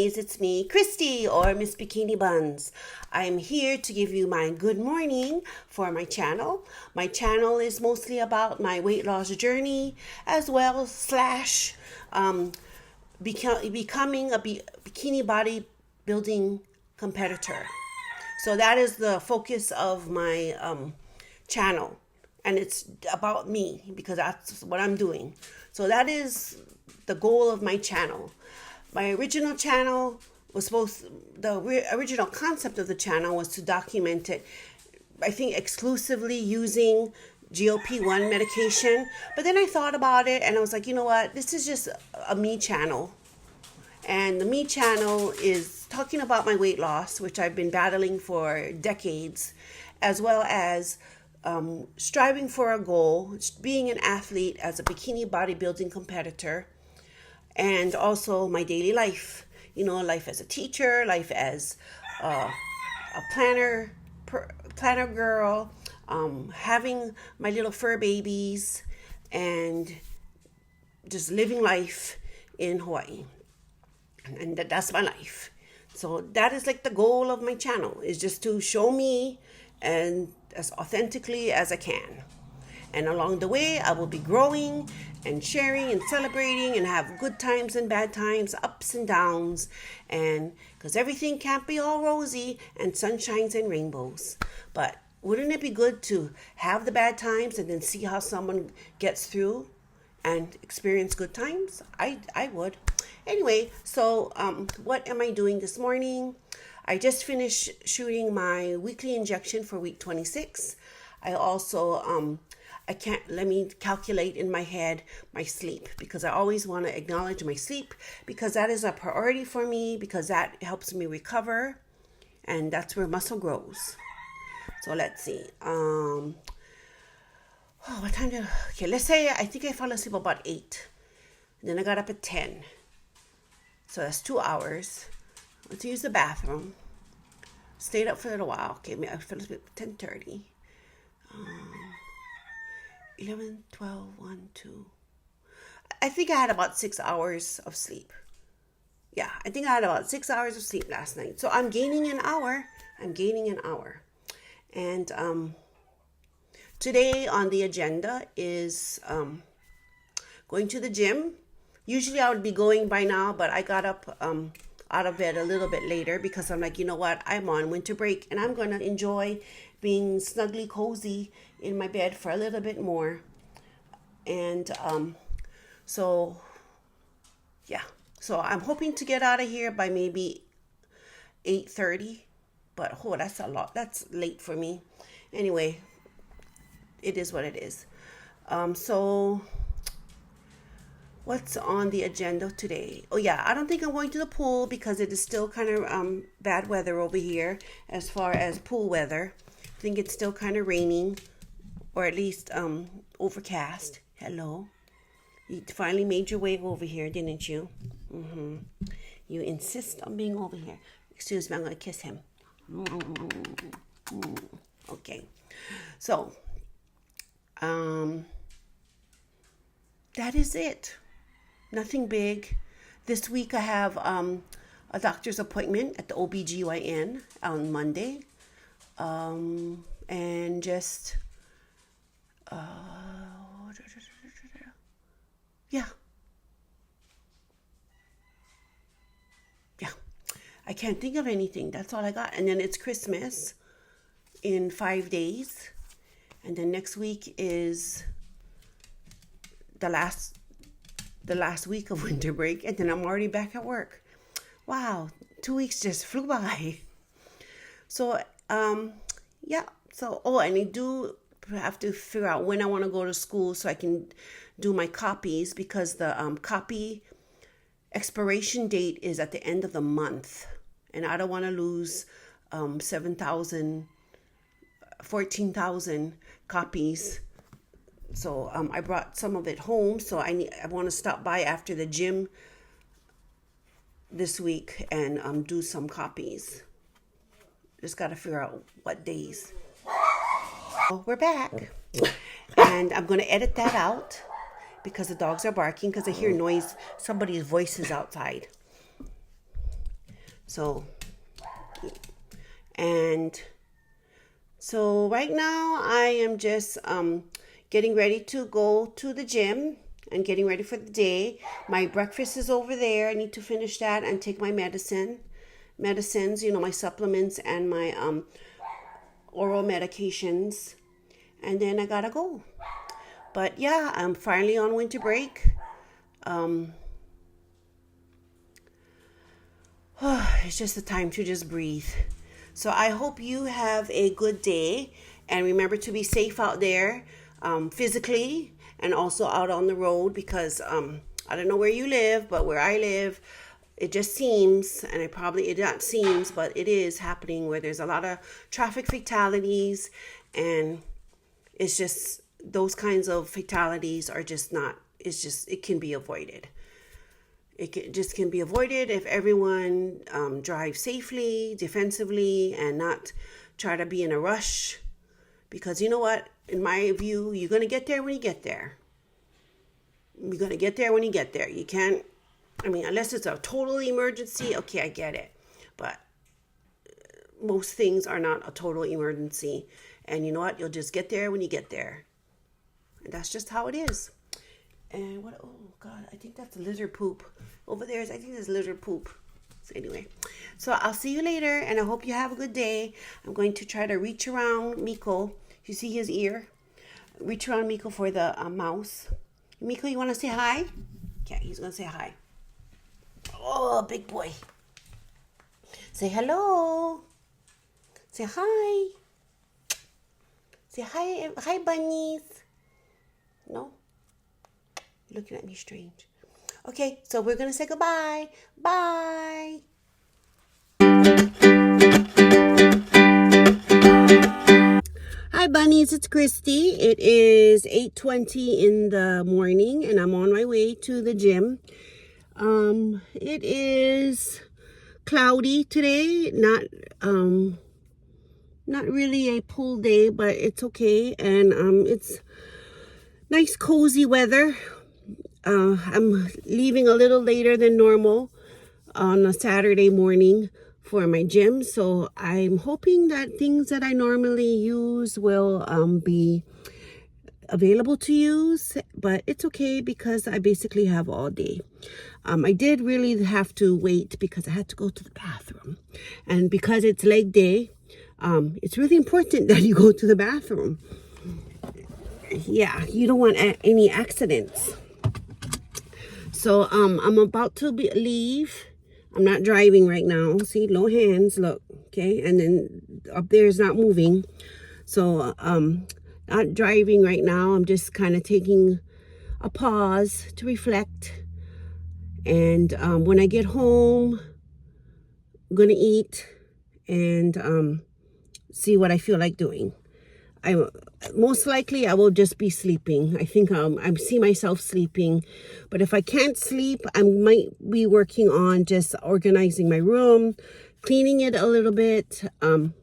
guys, it's me, Christy, or Miss Bikini Buns. I'm here to give you my good morning for my channel. My channel is mostly about my weight loss journey, as well slash becoming a bikini body building competitor. So that is the focus of my channel, and it's about me because that's what I'm doing. So that is the goal of my channel. My original channel was the original concept of the channel was to document it, I think, exclusively using GLP-1 medication. But then I thought about it and I was like, you know what? This is just a me channel. And the me channel is talking about my weight loss, which I've been battling for decades, as well as striving for a goal, being an athlete as a bikini bodybuilding competitor, and also my daily life, life as a teacher, life as a planner girl, having my little fur babies, and just living life in Hawaii. And that's my life. So that is like the goal of my channel, is just to show me and as authentically as I can. And along the way, I will be growing and sharing and celebrating and have good times and bad times, ups and downs. And because everything can't be all rosy and sunshines and rainbows. But wouldn't it be good to have the bad times and then see how someone gets through and experience good times? I would. Anyway, so what am I doing this morning? I just finished shooting my weekly injection for week 26. I also, let me calculate in my head my sleep, because I always want to acknowledge my sleep, because that is a priority for me, because that helps me recover, and that's where muscle grows. So let's see. What time okay, let's say I think I fell asleep about 8. And then I got up at 10. So that's 2 hours. Went to use the bathroom. Stayed up for a little while. Okay, I fell asleep at 10:30. 11, 12, 1, 2. I think I had about 6 hours of sleep. Yeah, I think I had about 6 hours of sleep last night. So I'm gaining an hour. And today on the agenda is going to the gym. Usually I would be going by now, but I got up out of bed a little bit later because I'm like, you know what? I'm on winter break and I'm going to enjoy being snugly cozy in my bed for a little bit more. And so I'm hoping to get out of here by maybe 8:30, but that's a lot. That's late for me. Anyway, it is what it is. So what's on the agenda today? Oh yeah, I don't think I'm going to the pool because it is still kind of bad weather over here as far as pool weather. I think it's still kind of raining, or at least overcast. Hello. You finally made your way over here, didn't you? You insist on being over here. Excuse me, I'm going to kiss him. Okay. So, that is it. Nothing big. This week I have a doctor's appointment at the OBGYN on Monday. And just, yeah. I can't think of anything. That's all I got. And then it's Christmas in 5 days. And then next week is the last week of winter break, and then I'm already back at work. Wow, 2 weeks just flew by. So, yeah. So, and I do have to figure out when I want to go to school so I can do my copies, because the copy expiration date is at the end of the month, and I don't want to lose 14,000 copies. So I brought some of it home. So I want to stop by after the gym this week and do some copies. Just got to figure out what days. Oh, we're back. And I'm going to edit that out because the dogs are barking, because I hear noise. Somebody's voice is outside. So, and so right now I am just getting ready to go to the gym and getting ready for the day. My breakfast is over there. I need to finish that and take my medicines, my supplements and my oral medications. And then I gotta go. But yeah, I'm finally on winter break. It's just the time to just breathe. So I hope you have a good day, and remember to be safe out there, physically and also out on the road, because I don't know where you live, but where I live, it just seems, and it not seems, but it is happening, where there's a lot of traffic fatalities, and it's just those kinds of fatalities are just not, it can be avoided. Just can be avoided if everyone drives safely, defensively, and not try to be in a rush. Because you know what? In my view, you're going to get there when you get there. You're going to get there when you get there. You can't, unless it's a total emergency, okay, I get it. But most things are not a total emergency. And you know what? You'll just get there when you get there. And that's just how it is. And what, oh God, I think that's lizard poop. Over there, I think there's lizard poop. So anyway, so I'll see you later, and I hope you have a good day. I'm going to try to reach around Miko. You see his ear? Reach around Miko for the mouse. Miko, you want to say hi? Yeah, he's going to say hi. Oh, big boy. Say hello. Say hi. Say hi. Hi, bunnies. No? You're looking at me strange. Okay, so we're going to say goodbye. Bye. Hi, bunnies. It's Christy. It is 8:20 in the morning, and I'm on my way to the gym. It is cloudy today. Not really a pool day, but it's okay. And it's nice, cozy weather. I'm leaving a little later than normal on a Saturday morning for my gym, so I'm hoping that things that I normally use will be available to use, but it's okay because I basically have all day. I did really have to wait because I had to go to the bathroom, and because it's leg day, it's really important that you go to the bathroom. Yeah, you don't want any accidents. So I'm about to leave. I'm not driving right now. See, low hands, look, okay? And then up there is not moving. So not driving right now. I'm just kind of taking a pause to reflect. And when I get home, I'm going to eat and see what I feel like doing. Most likely I will just be sleeping. I think I see myself sleeping, but if I can't sleep, I might be working on just organizing my room, cleaning it a little bit. I'm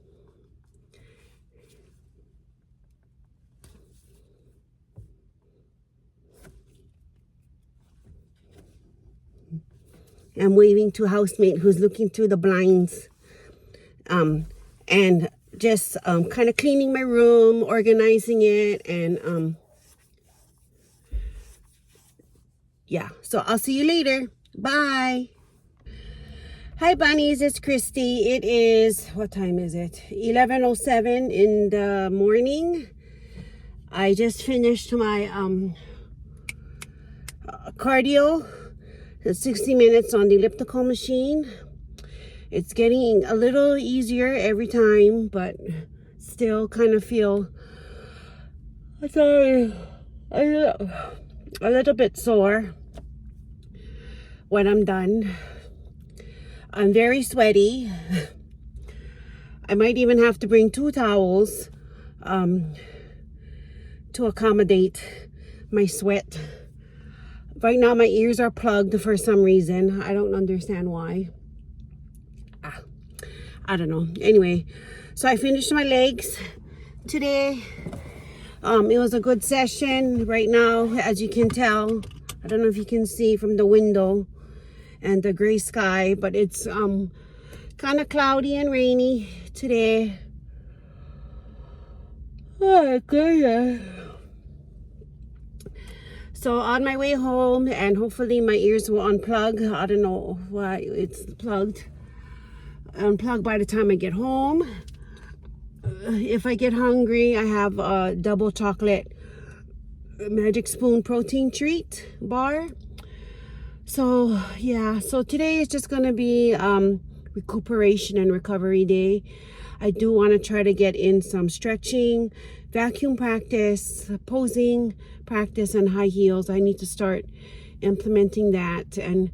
waving to a housemate who's looking through the blinds, and just kind of cleaning my room, organizing it, and yeah. So I'll see you later. Bye. Hi, bunnies. It's Christy. It is, what time is it? 11:07 in the morning. I just finished my cardio. 60 minutes on the elliptical machine. It's getting a little easier every time, but still kind of feel a little bit sore when I'm done. I'm very sweaty. I might even have to bring 2 towels to accommodate my sweat. Right now my ears are plugged for some reason. I don't understand why. I don't know. Anyway, so I finished my legs today. It was a good session. Right now, as you can tell, I don't know if you can see from the window and the gray sky, but it's Kind of cloudy and rainy today. Oh, goodness. So on my way home, and hopefully my ears will unplug. I don't know why it's plugged. Unplug by the time I get home. If I get hungry, I have a double chocolate Magic Spoon protein treat bar. So yeah, so today is just gonna be recuperation and recovery day. I do want to try to get in some stretching, vacuum practice, posing practice, and high heels. I need to start implementing that, and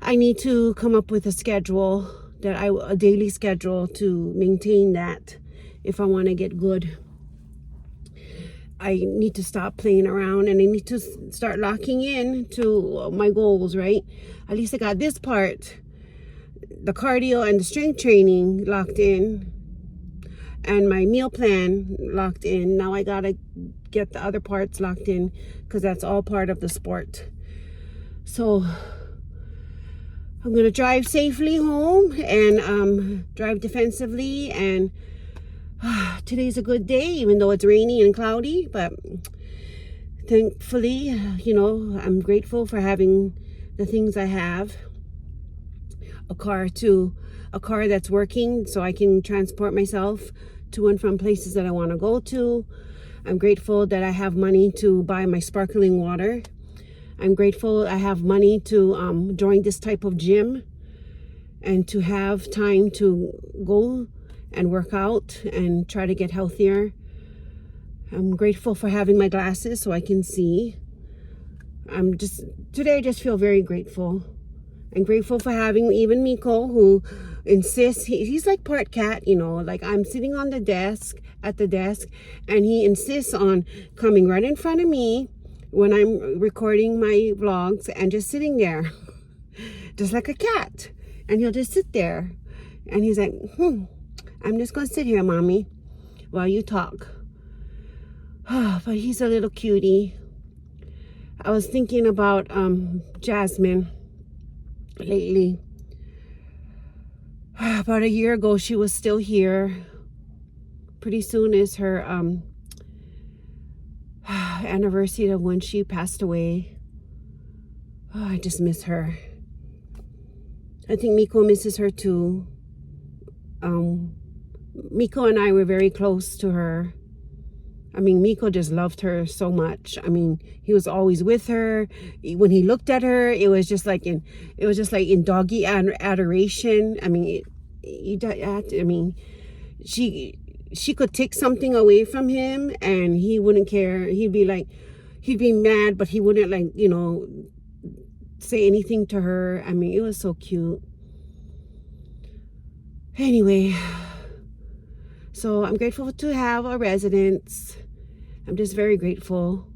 I need to come up with a schedule a daily schedule to maintain that if I want to get good. I need to stop playing around, and I need to start locking in to my goals, right? At least I got this part, the cardio and the strength training locked in, and my meal plan locked in. Now I gotta get the other parts locked in, because that's all part of the sport. So I'm gonna drive safely home and drive defensively, and today's a good day, even though it's rainy and cloudy, but thankfully, I'm grateful for having the things I have. A car that's working, so I can transport myself to and from places that I want to go to. I'm grateful that I have money to buy my sparkling water. I'm grateful I have money to join this type of gym and to have time to go and work out and try to get healthier. I'm grateful for having my glasses so I can see. Today I just feel very grateful. I'm grateful for having even Miko, who insists, he's like part cat, like I'm sitting on the desk, and he insists on coming right in front of me when I'm recording my vlogs and just sitting there, just like a cat. And he'll just sit there. And he's like, I'm just going to sit here, Mommy, while you talk. But he's a little cutie. I was thinking about Jasmine lately. About a year ago, she was still here. Pretty soon is her anniversary of when she passed away. I just miss her. I think Miko misses her too. Miko and I were very close to her. I mean, Miko just loved her so much. I mean, he was always with her. When he looked at her, it was just like in doggy adoration. I mean, she could take something away from him and he wouldn't care. He'd be mad, but he wouldn't say anything to her. I mean, it was so cute. Anyway, so I'm grateful to have a residence. I'm just very grateful.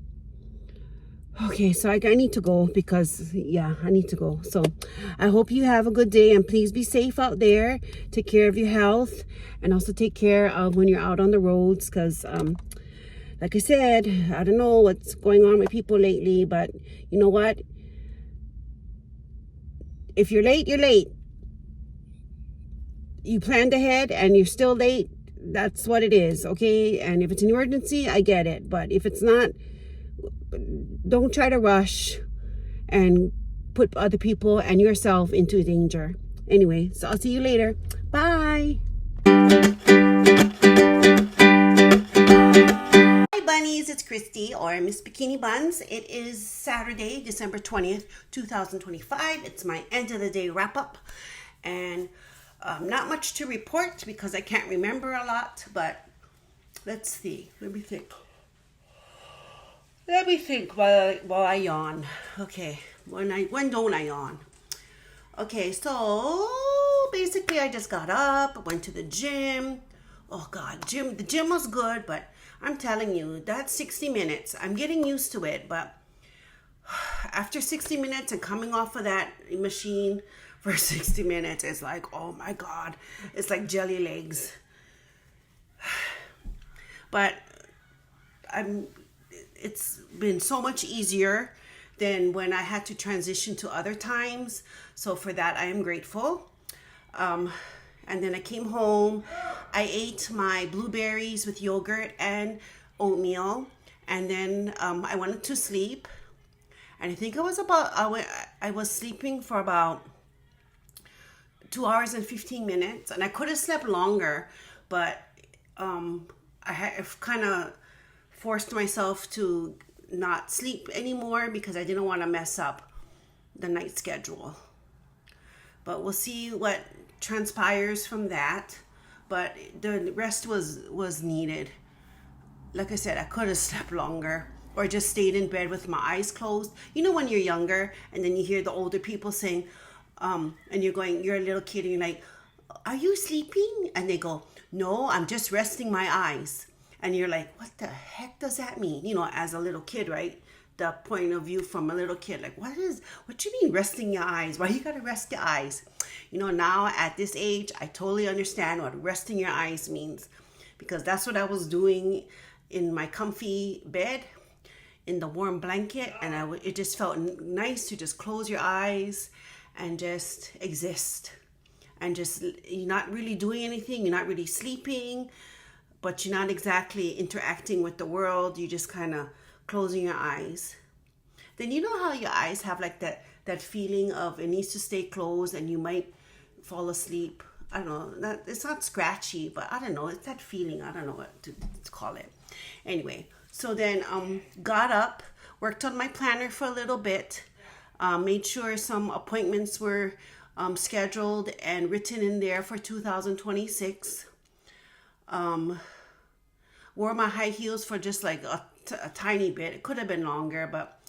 Okay, so I need to go because, I need to go. So I hope you have a good day, and please be safe out there. Take care of your health, and also take care of when you're out on the roads, because like I said, I don't know what's going on with people lately, but you know what? If you're late, you're late. You planned ahead and you're still late. That's what it is, okay? And if it's an emergency, I get it. But if it's not, don't try to rush and put other people and yourself into danger. Anyway, so I'll see you later. Bye. Hi bunnies, it's Christy, or Miss Bikini Buns. It is Saturday, December 20th, 2025. It's my end of the day wrap up. And not much to report because I can't remember a lot, but let's see. Let me think while I yawn. Okay, when don't I yawn? Okay, so basically I just got up, went to the gym. Oh God, the gym was good, but I'm telling you, that's 60 minutes. I'm getting used to it, but after 60 minutes and coming off of that machine for 60 minutes, it's like, oh my God, it's like jelly legs. But it's been so much easier than when I had to transition to other times. So for that, I am grateful. And then I came home. I ate my blueberries with yogurt and oatmeal. And then I went to sleep. And I think I was sleeping for about 2 hours and 15 minutes. And I could have slept longer, but I've kind of forced myself to not sleep anymore because I didn't want to mess up the night schedule. But we'll see what transpires from that. But the rest was needed. Like I said, I could have slept longer or just stayed in bed with my eyes closed. You know, when you're younger and then you hear the older people saying, and you're a little kid and you're like, are you sleeping? And they go, no, I'm just resting my eyes. And you're like, what the heck does that mean? You know, as a little kid, right? The point of view from a little kid, like, what you mean resting your eyes? Why you gotta rest your eyes? You know, now at this age, I totally understand what resting your eyes means, because that's what I was doing in my comfy bed, in the warm blanket, and it just felt nice to just close your eyes and just exist. And just, you're not really doing anything, you're not really sleeping, but you're not exactly interacting with the world. You just kind of closing your eyes. Then you know how your eyes have like that feeling of it needs to stay closed and you might fall asleep. I don't know. It's not scratchy, but I don't know. It's that feeling. I don't know what to call it. Anyway, so then got up, worked on my planner for a little bit, made sure some appointments were scheduled and written in there for 2026. Wore my high heels for just like a tiny bit. It could have been longer, but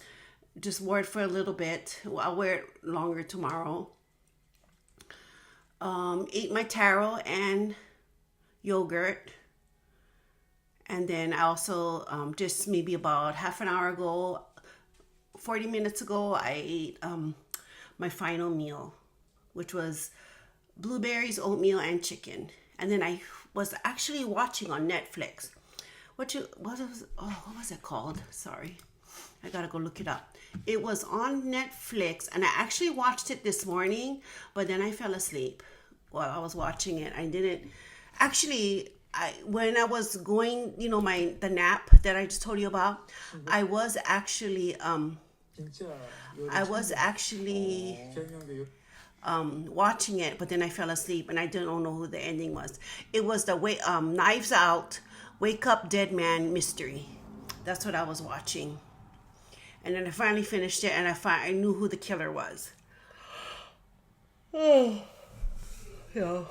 just wore it for a little bit. I'll wear it longer tomorrow. Ate my taro and yogurt. And then I also, just maybe about half an hour ago, 40 minutes ago, I ate my final meal, which was blueberries, oatmeal, and chicken. And then I was actually watching on Netflix. What was it called? Sorry. I gotta go look it up. It was on Netflix, and I actually watched it this morning, but then I fell asleep while I was watching it. I didn't actually. When I was going, you know, the nap that I just told you about, I was actually watching it, but then I fell asleep and I didn't know who the ending was. It was the Knives Out, Wake Up Dead Man mystery. That's what I was watching. And then I finally finished it, and I knew who the killer was. Oh, yeah.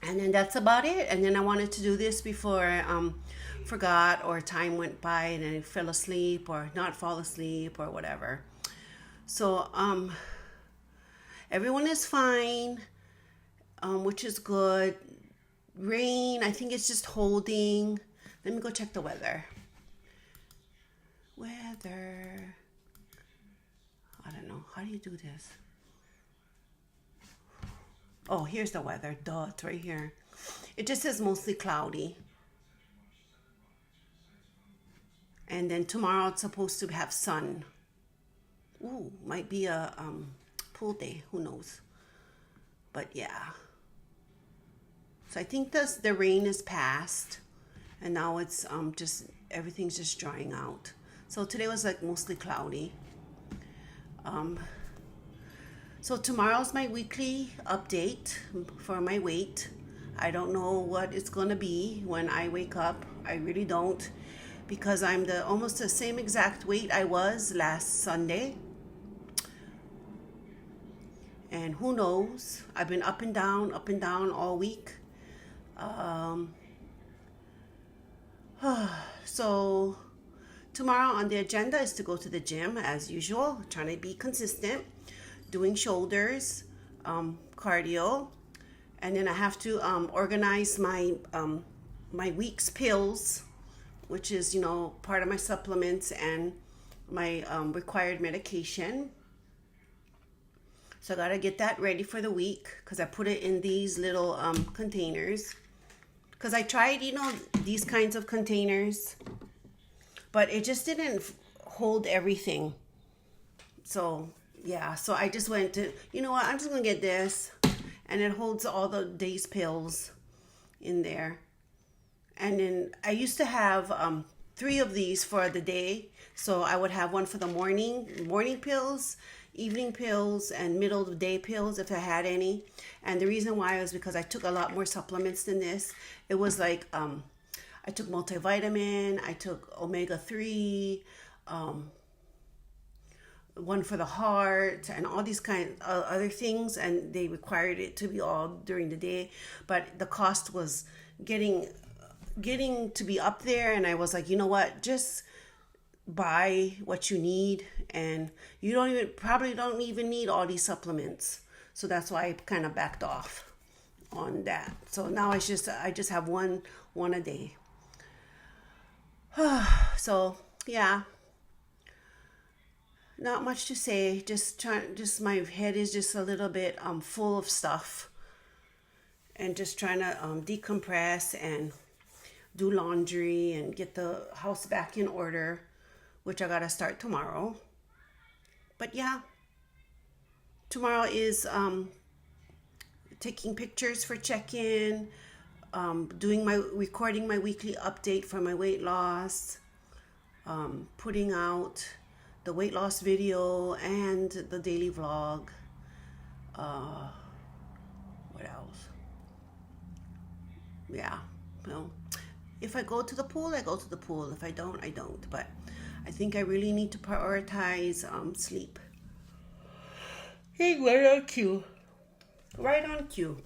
And then that's about it. And then I wanted to do this before I forgot, or time went by and I fell asleep or not fall asleep or whatever. So everyone is fine, which is good. Rain, I think it's just holding. Let me go check the weather. Weather. I don't know. How do you do this? Oh, here's the weather. Duh, it's right here. It just says mostly cloudy. And then tomorrow it's supposed to have sun. Ooh, might be a pool day. Who knows? But yeah. So I think the rain is past. And now it's just, everything's just drying out. So today was like mostly cloudy. So tomorrow's my weekly update for my weight. I don't know what it's gonna be when I wake up. I really don't, because I'm almost the same exact weight I was last Sunday. And who knows? I've been up and down all week. So tomorrow on the agenda is to go to the gym as usual, trying to be consistent, doing shoulders, cardio, and then I have to organize my my week's pills, which is, you know, part of my supplements and my required medication. So I gotta get that ready for the week, because I put it in these little containers. Because I tried, you know, these kinds of containers, but it just didn't hold everything. So yeah, so I just went to, you know what, I'm just gonna get this, and it holds all the day's pills in there. And then I used to have 3 of these for the day. So I would have one for the morning pills, evening pills, and middle of the day pills if I had any. And the reason why was because I took a lot more supplements than this. It was like I took multivitamin, I took omega-3, one for the heart, and all these kind of other things, and they required it to be all during the day. But the cost was getting to be up there, and I was like, you know what, just buy what you need, and you probably don't even need all these supplements. So that's why I kind of backed off on that. So now I just have one a day. So yeah, not much to say. Just my head is just a little bit full of stuff, and just trying to decompress and do laundry and get the house back in order, which I gotta start tomorrow. But yeah, tomorrow is taking pictures for check-in, recording my weekly update for my weight loss, putting out the weight loss video and the daily vlog. What else? Yeah, well, if I go to the pool, I go to the pool. If I don't, I don't. But I think I really need to prioritize sleep. Hey, right on cue. Right on cue.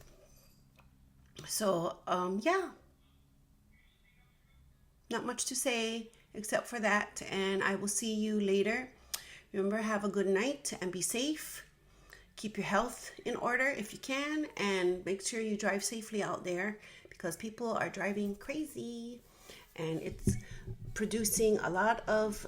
So, yeah. Not much to say except for that. And I will see you later. Remember, have a good night and be safe. Keep your health in order if you can. And make sure you drive safely out there, because people are driving crazy, and it's producing a lot of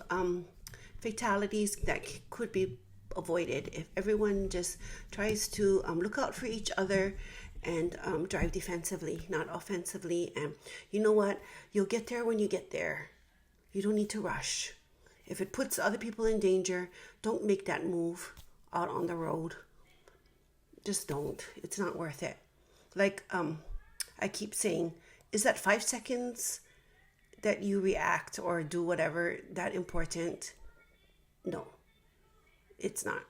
fatalities that could be avoided if everyone just tries to look out for each other and drive defensively, not offensively. And you know what? You'll get there when you get there. You don't need to rush. If it puts other people in danger, don't make that move out on the road. Just don't. It's not worth it. Like I keep saying, is that 5 seconds that you react or do whatever that important? No, it's not.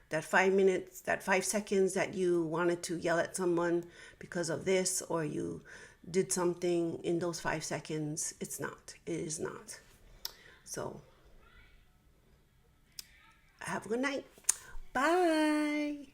That 5 minutes, that 5 seconds that you wanted to yell at someone because of this, or you did something in those 5 seconds, it's not. It is not. So, have a good night. Bye.